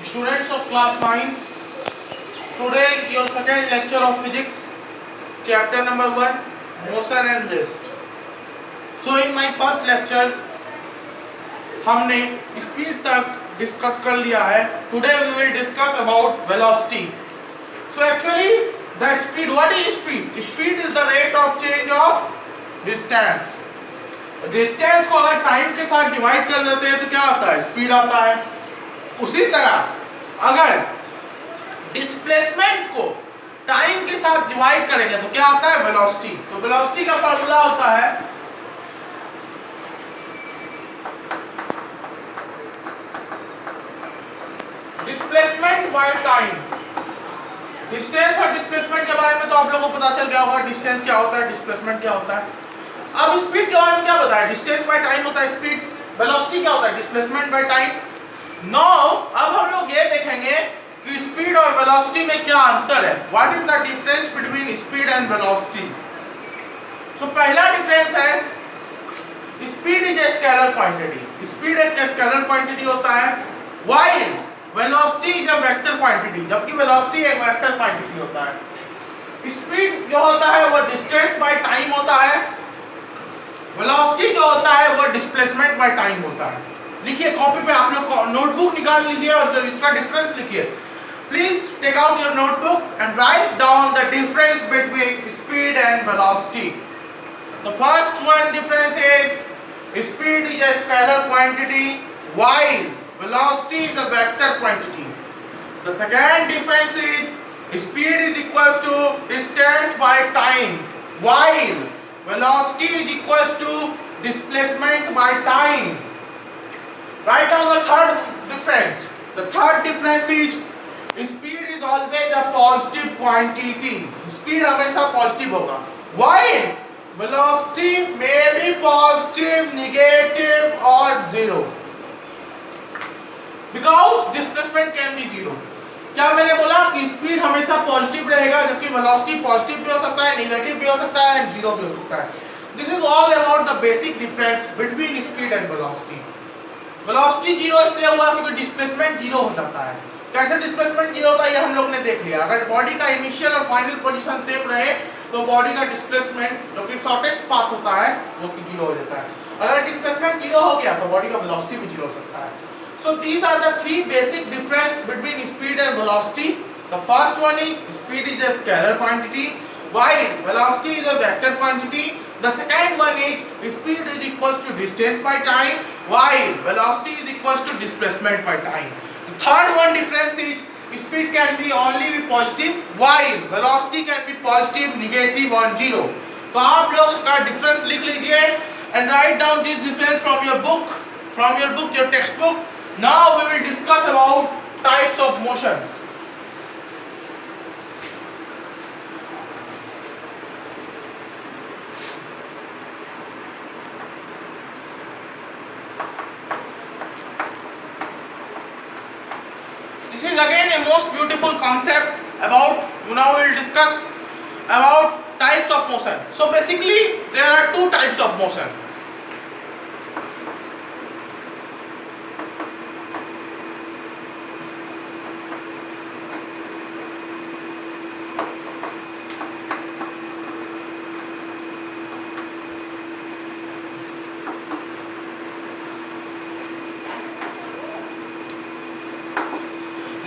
Students of class 9th, today your second lecture of physics, chapter number 1, motion and rest. So in my first lecture हमने speed तक discuss कर लिया है. Today we will discuss about velocity. So actually the speed, what is speed? Speed is the rate of change of distance. Distance को अगर time के साथ divide कर देते हैं तो क्या आता है? स्पीड आता है. उसी तरह अगर डिस्प्लेसमेंट को टाइम के साथ डिवाइड करेंगे तो क्या आता है? वेलोसिटी. तो वेलोसिटी का फॉर्मूला होता है डिस्प्लेसमेंट बाय टाइम. डिस्टेंस और डिस्प्लेसमेंट के बारे में तो आप लोगों को पता चल गया होगा. डिस्टेंस क्या होता है, डिस्प्लेसमेंट क्या होता है. अब स्पीड के बारे में क्या बताया? डिस्टेंस बाय टाइम होता है स्पीड. वेलोसिटी क्या होता है? Displacement by time. नाउ अब हम लोग ये देखेंगे कि स्पीड और वेलोसिटी में क्या अंतर है. What is the difference between speed and velocity. So पहला डिफरेंस है speed is a scalar quantity. Speed एक स्केलर क्वांटिटी होता है, while velocity is a vector quantity. जबकि वेलोसिटी एक वेक्टर क्वांटिटी होता है. स्पीड जो होता है वो डिस्टेंस बाय टाइम होता है. वेलोसिटी जो होता है वो डिस्प्लेसमेंट बाय टाइम होता है. लिखिए कॉपी पे, आप लोग नोटबुक निकाल लीजिए और जो इसका डिफरेंस लिखिए. Please take out your notebook and write down the difference between speed and velocity. The first one difference is speed is a scalar quantity while velocity is a vector quantity. The second difference is speed is equals to distance by time while velocity is equals to displacement by time. Write down the third difference. The third difference is speed is always a positive quantity. Speed हमेशा positive होगा. While velocity may be positive, negative or zero. Because displacement can be zero. क्या मैंने बोला कि speed हमेशा positive रहेगा, जबकि velocity positive भी हो सकता है, नेगेटिव भी हो सकता है एंड जीरो भी हो सकता है. This is all about the basic difference between speed and velocity. Velocity zero इसलिए हुआ क्योंकि डिस्प्लेसमेंट जीरो हो जाता है. कैसे डिस्प्लेसमेंट जीरो होता है ये हम लोग ने देख लिया. अगर बॉडी का इनिशियल और फाइनल पोजीशन सेम रहे तो बॉडी का डिस्प्लेसमेंट जो कि शॉर्टेस्ट पाथ होता है वो कि जीरो हो जाता है. अगर डिस्प्लेसमेंट जीरो हो गया तो बॉडी का वेलोसिटी भी जीरो हो सकता है. So these are the three basic difference between speed and velocity. The first one is speed is a scalar quantity while velocity is a vector quantity. The second one is speed is equals to distance by time while velocity is equals to displacement by time. The third one difference is speed can be only be positive while velocity can be positive, negative or zero. तो आप लोग इसका difference लिख लीजिए and write down this difference from your book, your textbook. Now we will discuss about types of motion. This is again a most beautiful concept about, now we will discuss about types of motion. So basically there are two types of motion.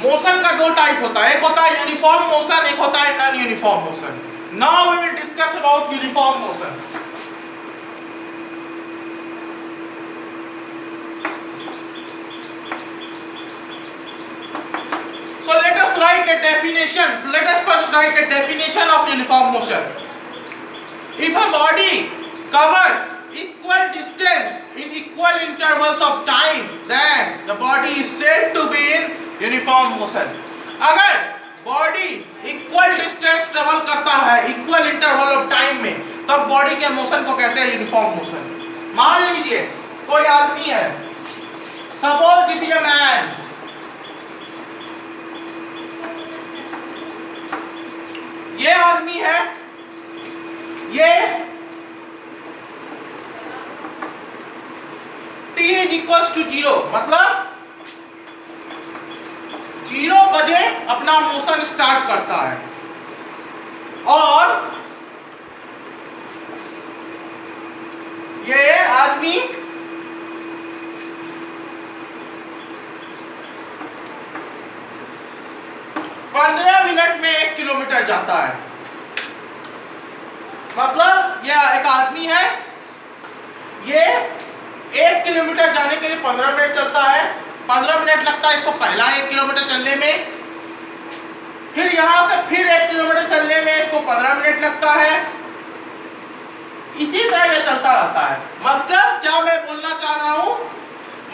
Motion का दो type होता है, एक होता है uniform motion, एक होता है non uniform motion. Now we will discuss about uniform motion. So let us write a definition. Let us first write a definition of uniform motion. If a body covers equal distance in equal intervals of time, then the body is said to be in uniform motion. अगर body equal distance travel करता है equal interval of time में, तब body के motion को कहते हैं uniform motion. मान लीजिए कोई आदमी है, suppose this is a man. ये आदमी है, ये t is equals to zero, मतलब 0 बजे अपना मोशन स्टार्ट करता है और ये आदमी 15 मिनट में 1 किलोमीटर जाता है। मतलब ये एक आदमी है, ये 1 किलोमीटर जाने के लिए 15 मिनट चलता है। 15 मिनट लगता है इसको पहला 1 किलोमीटर चलने में, फिर यहां से फिर 1 किलोमीटर चलने में इसको 15 मिनट लगता है। इसी तरह ये चलता रहता है। मतलब क्या मैं बोलना चाह रहा हूं,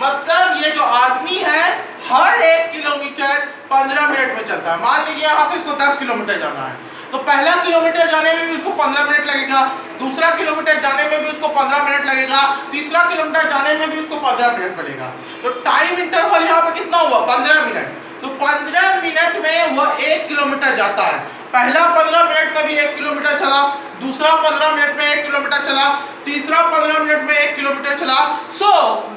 मतलब ये जो आदमी है हर 1 किलोमीटर 15 मिनट में चलता है। मान लीजिए यहां से इसको 10 किलोमीटर जाना है, तो पहला किलोमीटर जाने में भी उसको 15 मिनट लगेगा, दूसरा किलोमीटर जाने में भी उसको 15 मिनट लगेगा, तीसरा किलोमीटर जाने में भी उसको 15 मिनट लगेगा। तो टाइम इंटरवल यहाँ पे कितना हुआ, 15 मिनट। तो 15 मिनट में वह 1 किलोमीटर जाता है। पहला 15 मिनट में भी 1 किलोमीटर चला, दूसरा 15 मिनट में 1 किलोमीटर चला, तीसरा 15 मिनट में 1 किलोमीटर चला। So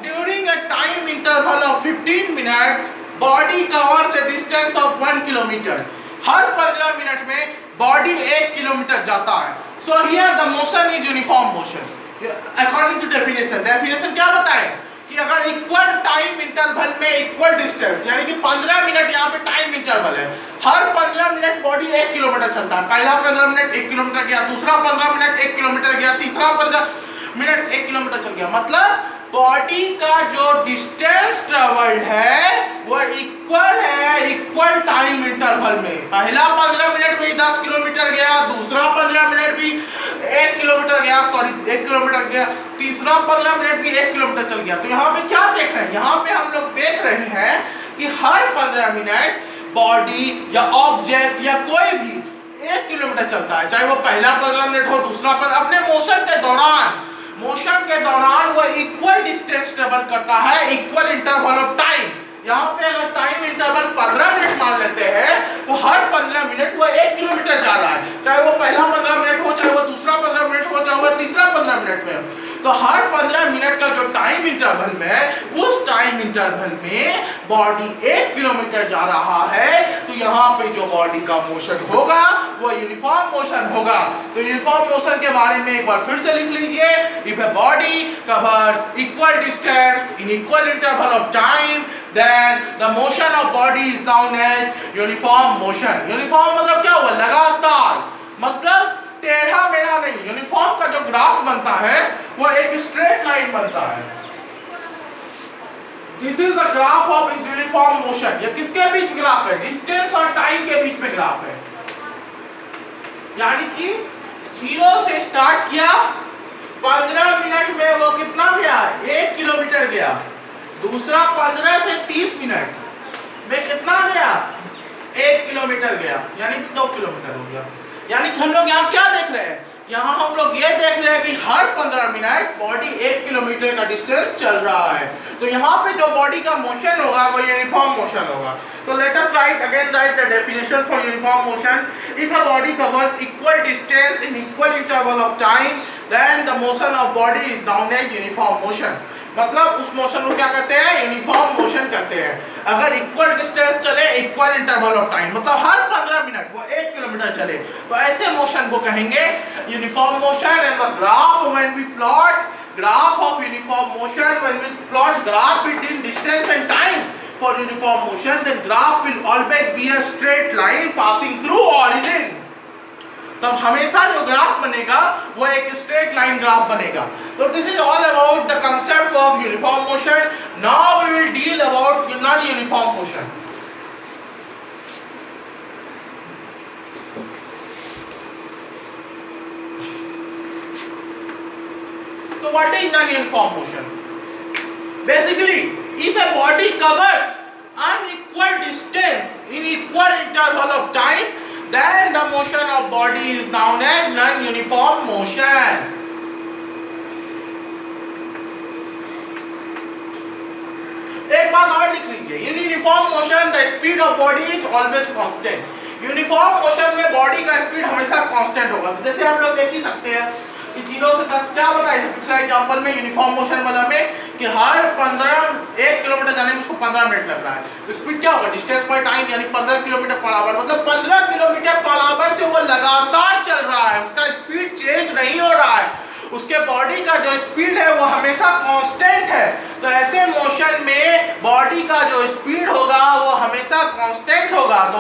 during a time interval of 15 minutes body covers a distance of 1 kilometre. हर 15 मिनट में बॉडी 1 किलोमीटर जाता है। So here the motion is uniform motion according to definition. Definition क्या बताए कि अगर इक्वल टाइम इंटरवल में इक्वल डिस्टेंस, यानी कि 15 मिनट यहाँ पे टाइम इंटरवल है, हर 15 मिनट बॉडी 1 किलोमीटर चलता है। पहला 15 मिनट 1 किलोमीटर गया, दूसरा 15 मिनट 1 किलोमीटर गया, तीसरा 15 मिनट 1 किलोमीटर चल गया। मतलब बॉडी का जो डिस्टेंस ट्रेवल्ड है वो इक्वल है इक्वल टाइम इंटरवल में। पहला 15 मिनट में 10 किलोमीटर गया, दूसरा 15 मिनट भी 1 किलोमीटर गया, 1 किलोमीटर गया, तीसरा 15 मिनट भी 1 किलोमीटर चल गया। तो यहाँ पे क्या देख रहे हैं, यहाँ पे हम लोग देख रहे हैं कि हर 15 मिनट बॉडी या ऑब्जेक्ट या कोई भी 1 किलोमीटर चलता है, चाहे वो पहला 15 मिनट हो, दूसरा अपने मोशन के दौरान वो इक्वल डिस्टेंस ट्रेवल करता है, इक्वल इंटरवल ऑफ टाइम। यहाँ पे अगर टाइम इंटरवल 15 मिनट मान लेते हैं तो हर 15 मिनट वो 1 किलोमीटर जा रहा है, चाहे वो पहला 15 मिनट हो, चाहे वो दूसरा 15 मिनट हो, चाहे वो तीसरा 15 मिनट में। तो हर 15 मिनट का जो टाइम इंटरवल में, उस टाइम इंटरवल में बॉडी 1 किलोमीटर जा रहा है। तो यहाँ पे जो बॉडी का मोशन होगा वो यूनिफॉर्म मोशन होगा। तो यूनिफॉर्म मोशन के बारे में एक बार फिर से लिख लीजिए, if a body covers equal distance in equal interval of time then the motion of body is known as uniform motion। Uniform मतलब क्या हुआ, लगातार, मतलब टेढ़ा मेढ़ा नहीं। यूनिफॉर्म का जो ग्राफ बनता है वो एक स्ट्रेट लाइन बनता है। This is the graph of इस यूनिफॉर्म मोशन। ये किसके बीच ग्राफ है, डिस्टेंस और टाइम के बीच में ग्राफ है। यानी कि 0 से स्टार्ट किया, 15 मिनट में वो कितना गया, 1 किलोमीटर गया। दूसरा 15 से 30 मिनट में कितना गया, 1 किलोमीटर गया, यानी कि 2 किलोमीटर हो गया। यानी कि हम लोग यहाँ क्या देख रहे हैं, यहाँ हम लोग ये देख रहे हैं कि हर 15 मिनट बॉडी 1 किलोमीटर का डिस्टेंस चल रहा है। तो यहाँ पे जो बॉडी का मोशन होगा वो यूनिफॉर्म मोशन होगा। तो let us write the definition for uniform motion. If a body covers equal distance in equal interval of time then the motion of body is known as uniform motion. मतलब उस motion को क्या कहते हैं, uniform motion कहते हैं। अगर equal distance चले, इक्वल इंटरवल ऑफ टाइम, मतलब हर 15 मिनट वो 1 किलोमीटर चले, तो ऐसे मोशन को कहेंगे uniform motion. And the graph when we plot graph of uniform motion, when we plot graph between distance and time for uniform motion, then graph will always be a straight line passing through origin. तब हमेशा जो graph बनेगा वो एक straight line graph बनेगा। तो this is all about the concept of uniform motion. Now we will deal about non uniform motion. So what is non-uniform motion? Basically, if a body covers unequal distance in equal interval of time, then the motion of body is known as non-uniform motion. एक बात और लिख लीजिए, in uniform motion the speed of body is always constant। Uniform motion में body का speed हमेशा constant होगा। तो जैसे आप लोग देख ही सकते हैं कि 0 से 10 क्या बताया पिछला एग्जांपल में यूनिफॉर्म मोशन वाला में कि हर 1 किलोमीटर जाने में उसको 15 मिनट लग रहा है, तो स्पीड क्या होगा, डिस्टेंस बाय टाइम यानी 15 किलोमीटर पर आवर, मतलब 15 किलोमीटर पर आवर से वो लगातार चल रहा है, उसका स्पीड चेंज नहीं हो रहा है, उसके बॉडी का जो स्पीड है वो हमेशा कांस्टेंट है। तो ऐसे मोशन में बॉडी का जो स्पीड होगा वो हमेशा कांस्टेंट होगा। तो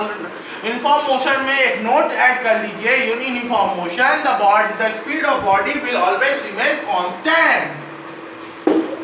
यूनिफॉर्म मोशन में एक नोट ऐड कर लीजिए, uniform motion the speed of body will always remain constant.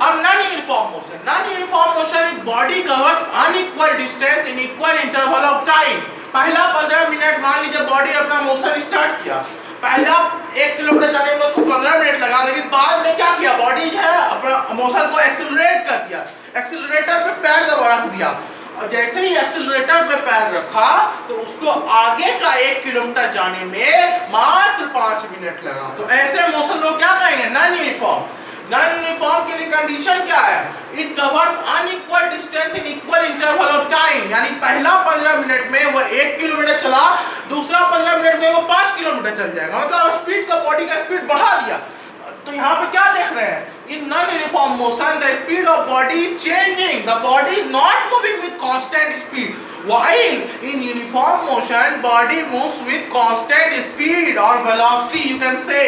अब non uniform motion body covers unequal distance in equal interval of time. पहला 15 मिनट मान लीजिए बॉडी अपना मोशन स्टार्ट किया, पहला 1 किलोमीटर जाने में उसको 15 मिनट लगा, लेकिन बाद में क्या किया, बॉडी जो है अपना मोशन को एक्सेलरेट कर दिया, एक्सेलरेटर पे पैर दबा रख दिया, और जैसे ही एक्सेलरेटर पे पैर रखा तो उसको आगे का 1 किलोमीटर जाने में मात्र 5 मिनट लगा। तो ऐसे मोशन को क्या कहेंगे, नॉन यूनिफॉर्म के लिए कंडीशन क्या है, it covers unequal distance in equal interval of time, यानी पहला 15 मिनट में वो 1 किलोमीटर चला, दूसरा 15 मिनट में वो 5 किलोमीटर चल जाएगा, मतलब स्पीड का बॉडी का स्पीड बढ़ा दिया। तो यहाँ पे क्या देख रहे हैं, in non uniform motion the speed of body is changing, the body is not moving with constant speed, while in uniform motion body moves with constant speed और velocity you can say.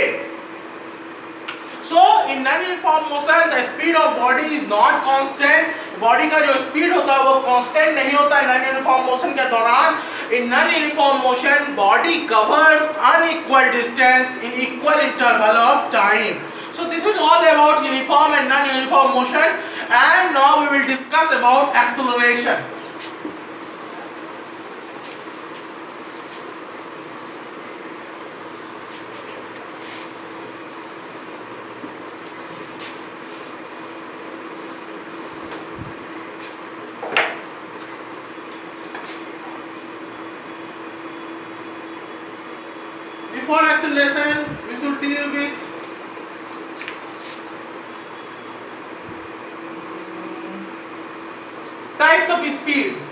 So in non-uniform motion the speed of body is not constant, body का जो speed होता है वो constant नहीं होता है non uniform motion के दौरान। इन non uniform motion body covers unequal distance in equal interval of time. So this is all about uniform and non-uniform motion, and now we will discuss about acceleration. Before acceleration, we should deal with types of speed.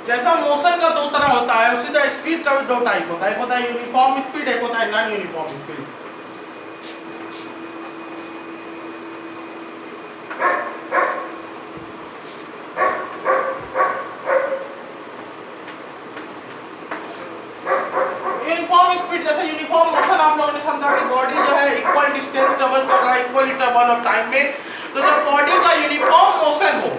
जैसा motion का 2 तरह होता है उसी तरह speed का भी 2 type होता है, एक होता है यूनिफॉर्म स्पीड, एक होता है non uniform speed. Uniform speed जैसे यूनिफॉर्म मोशन आप लोगों ने समझा कि बॉडी जो है इक्वल डिस्टेंस ट्रेवल कर रहा है इक्वल इंटरवल ऑफ टाइम में, तो जब बॉडी का यूनिफॉर्म मोशन हो,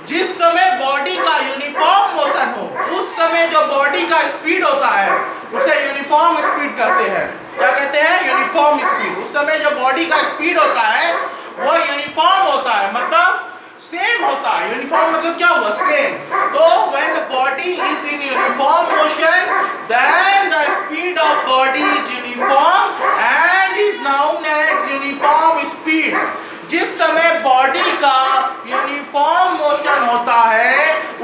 जिस समय बॉडी का यूनिफॉर्म मोशन हो उस समय जो बॉडी का स्पीड होता है उसे यूनिफॉर्म स्पीड कहते हैं। क्या कहते हैं, यूनिफॉर्म स्पीड। उस समय जो बॉडी का स्पीड होता है वो यूनिफॉर्म होता है, मतलब सेम होता है। यूनिफॉर्म मतलब क्या हुआ, सेम। तो when the body is in uniform motion then the speed of body is uniform and is known as uniform speed. जिस समय बॉडी का यूनिफॉर्म मोशन होता है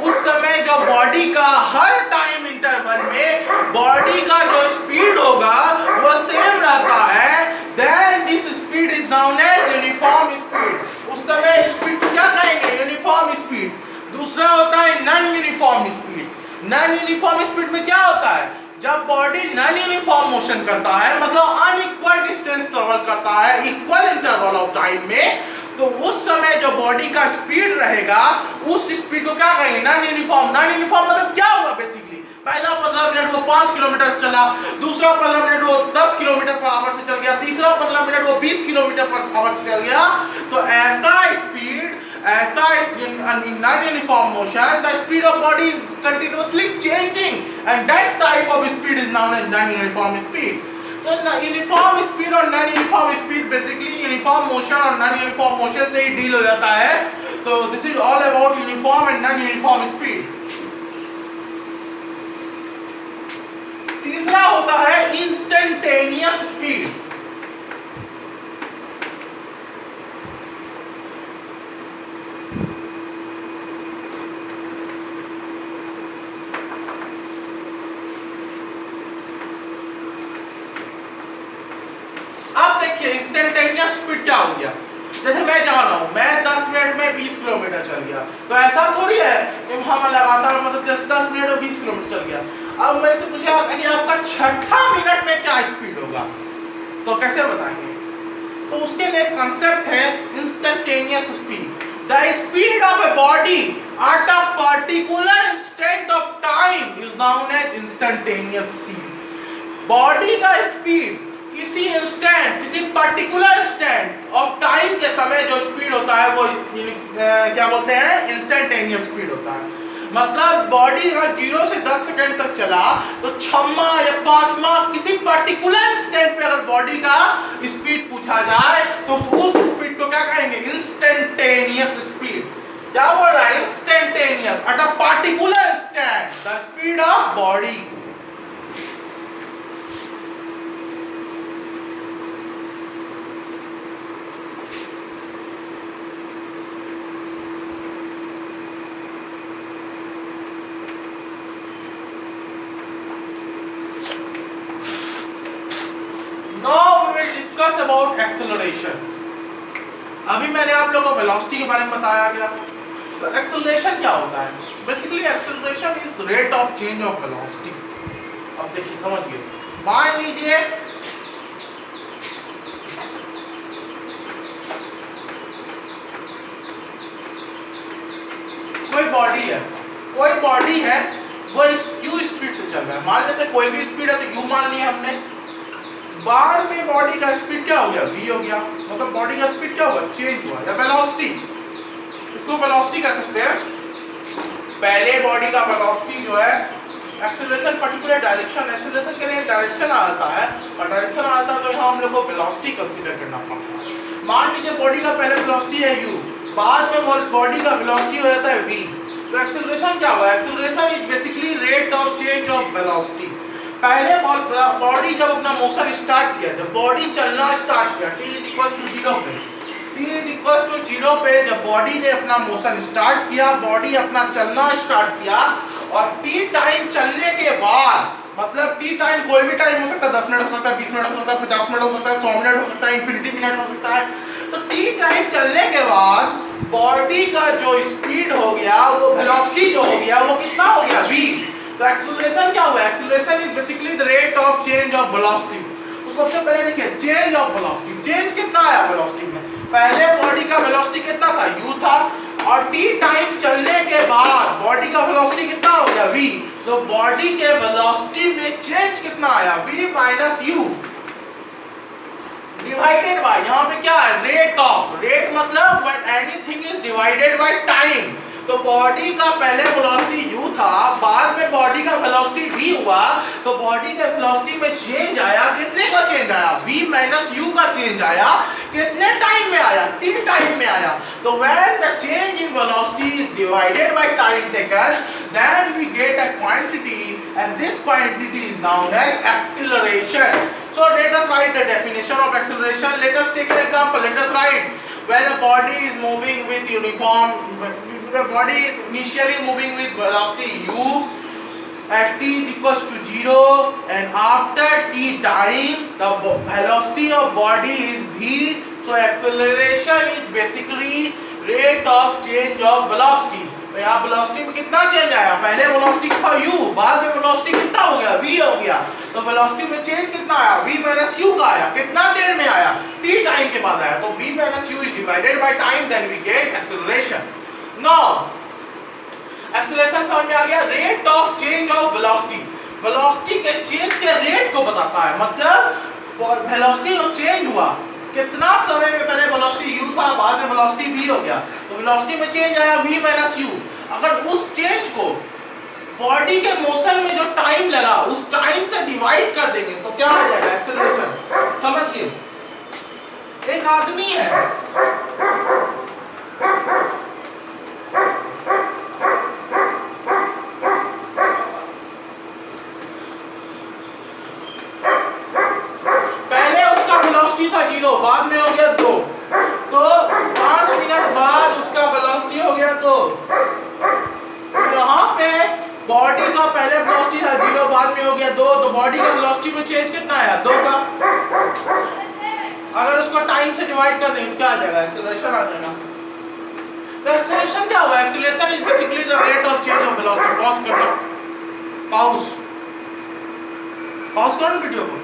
उस समय जो बॉडी का हर टाइम इंटरवल में बॉडी का जो स्पीड होगा वो सेम रहता है, then this speed is known as uniform speed. उस समय स्पीड को क्या कहेंगे, यूनिफॉर्म स्पीड। दूसरा होता है non uniform speed. Non uniform speed में क्या होता है, जब बॉडी नॉन यूनिफॉर्म मोशन करता है मतलब अनइक्वल डिस्टेंस ट्रेवल करता है इक्वल इंटरवल ऑफ टाइम में, तो उस समय जो बॉडी का स्पीड रहेगा उस स्पीड को क्या कहेंगे, नॉन यूनिफॉर्म। नॉन यूनिफॉर्म मतलब क्या हुआ, बेसिकली पहला 15 मिनट वो 5 किलोमीटर चला, दूसरा 15 मिनट वो 10 किलोमीटर पर आवर से चल गया, तीसरा 15 मिनट वो 20 किलोमीटर पर आवर से चल गया। तो ऐसा speed in non-uniform motion the speed of body is continuously changing and that type of speed is known as non-uniform speed. तो यूनिफॉर्म स्पीड और non uniform speed basically uniform motion और non uniform motion से ही deal हो जाता है। तो this is all about uniform and non uniform speed. तीसरा होता है इंस्टेंटेनियस स्पीड। समझिए इंस्टेंटेनियस स्पीड क्या हो गया। जैसे मैं जा रहा हूँ, मैं 10 मिनट में 20 किलोमीटर चल गया, तो ऐसा थोड़ी है कि हम लगातार मतलब जैसे 10 मिनट में 20 किलोमीटर चल गया। अब मेरे से पूछा कि आपका छठा मिनट में क्या स्पीड होगा, तो कैसे बताएंगे? तो उसके लिए कंसेप्ट है instantaneous speed. The speed of a body at a particular instant of time is known as instantaneous speed. Body का स्पीड किसी इंस्टेंट, किसी पर्टिकुलर इंस्टेंट ऑफ टाइम के समय जो स्पीड होता है वो क्या बोलते हैं? इंस्टेंटेनियस स्पीड होता है। मतलब बॉडी अगर 0 से 10 सेकंड तक चला तो 6वां या 5वां किसी पर्टिकुलर इंस्टेंट पे अगर बॉडी का स्पीड पूछा जाए तो उस स्पीड को क्या कहेंगे? Instantaneous speed. क्या बोल रहा है? Instantaneous eight a particular instant the speed of body. About acceleration. अभी मैंने आप लोगों को वेलोसिटी के बारे में बताया गया, तो एक्सेलरेशन क्या होता है? Basically acceleration is rate of change of velocity. अब देखिए समझिए, मान लीजिए कोई बॉडी है वो इस u स्पीड से चल रहा है। मान लेते कोई भी स्पीड है तो u मान लिया हमने। बाद में बॉडी का स्पीड क्या हो गया? v हो गया। मतलब बॉडी का स्पीड क्या हुआ? चेंज हुआ, या वेलोसिटी, इसको वेलोसिटी कह सकते हैं। पहले बॉडी का वेलोसिटी जो है एक्सेलरेशन पर्टिकुलर डायरेक्शन, एक्सेलरेशन के लिए डायरेक्शन आता है और डायरेक्शन आता है तो यहाँ हम लोग को वेलोसिटी कंसीडर करना पड़ता है। मान लीजिए बॉडी का पहले वेलोसिटी है u, बाद में बॉडी का वेलोसिटी हो जाता है v, तो एक्सेलरेशन क्या हुआ? Acceleration is basically rate of change of velocity. पहले बॉडी जब अपना मोशन स्टार्ट किया, जब बॉडी चलना स्टार्ट किया t = 0 पे, t = 0 पे जब बॉडी ने अपना मोशन स्टार्ट किया, बॉडी अपना चलना स्टार्ट किया और t टाइम चलने के बाद, मतलब t टाइम कोई भी टाइम हो सकता है, 10 मिनट हो सकता है, 20 मिनट हो सकता है, 50 मिनट हो सकता है, 100 मिनट हो सकता है, इंफिनिटी मिनट हो सकता है। तो t टाइम चलने के बाद बॉडी का जो स्पीड हो गया, वो वेलोसिटी जो हो गया, वो कितना हो गया? v। तो एक्सेलरेशन क्या हुआ? Acceleration is basically the rate of change of velocity. तो सबसे पहले देखिए चेंज ऑफ वेलोसिटी, चेंज कितना आया वेलोसिटी में? पहले बॉडी का वेलोसिटी कितना था? u था, और t टाइम चलने के बाद बॉडी का वेलोसिटी कितना हो गया? v। तो बॉडी के वेलोसिटी में चेंज कितना आया? v - u डिवाइडेड बाय, यहाँ पे क्या है? Rate of. रेट मतलब when anything is divided by time. तो बॉडी का पहले वेलोसिटी u था, बाद में बॉडी का वेलोसिटी v हुआ, तो बॉडी के वेलोसिटी में चेंज आया। कितने का चेंज आया? v - u का चेंज आया। कितने टाइम में आया? t टाइम में आया। तो when the change in velocity is divided by time taken, then we get a quantity and this quantity is known as acceleration. So let us write the definition of acceleration. Let us take an example. Let us write when a body is moving with the body is initially moving with velocity u at t = 0, and after t time the velocity of body is v. So acceleration is basically rate of change of velocity. तो यहाँ velocity में कितना change आया? पहले velocity था u, बाद में velocity कितना हो गया? v हो गया। तो वेलोसिटी में चेंज कितना आया? v - u का आया। कितना देर में आया? t टाइम के बाद आया। तो v - u is divided by time, then we get acceleration. Now acceleration समझ में आ गया? Rate of change of velocity, velocity के चेंज के रेट को बताता है। मतलब वेलोसिटी जो चेंज हुआ, कितना समय में पहले वेलोसिटी u था, बाद में वेलोसिटी v हो गया, तो वेलोसिटी में चेंज आया v - u। अगर उस चेंज को बॉडी के मोशन में जो टाइम लगा उस टाइम से डिवाइड कर देंगे तो क्या आ जाएगा? एक्सेलरेशन। समझिए, एक आदमी है, था 0, बाद में हो गया 2, तो 5 मिनट बाद उसका वेलोसिटी हो गया 2। यहाँ पे बॉडी का पहले वेलोसिटी था 0, बाद में हो गया 2, तो बॉडी का वेलोसिटी में चेंज कितना आया? 2 का। अगर उसको टाइम से डिवाइड कर देंगे तो क्या आ जाएगा, एक्सेलरेशन आ जाएगा। तो एक्सेलरेशन क्या हुआ, acceleration is basically the rate of change of velocity. Pause कर दो, पॉज करो वीडियो को।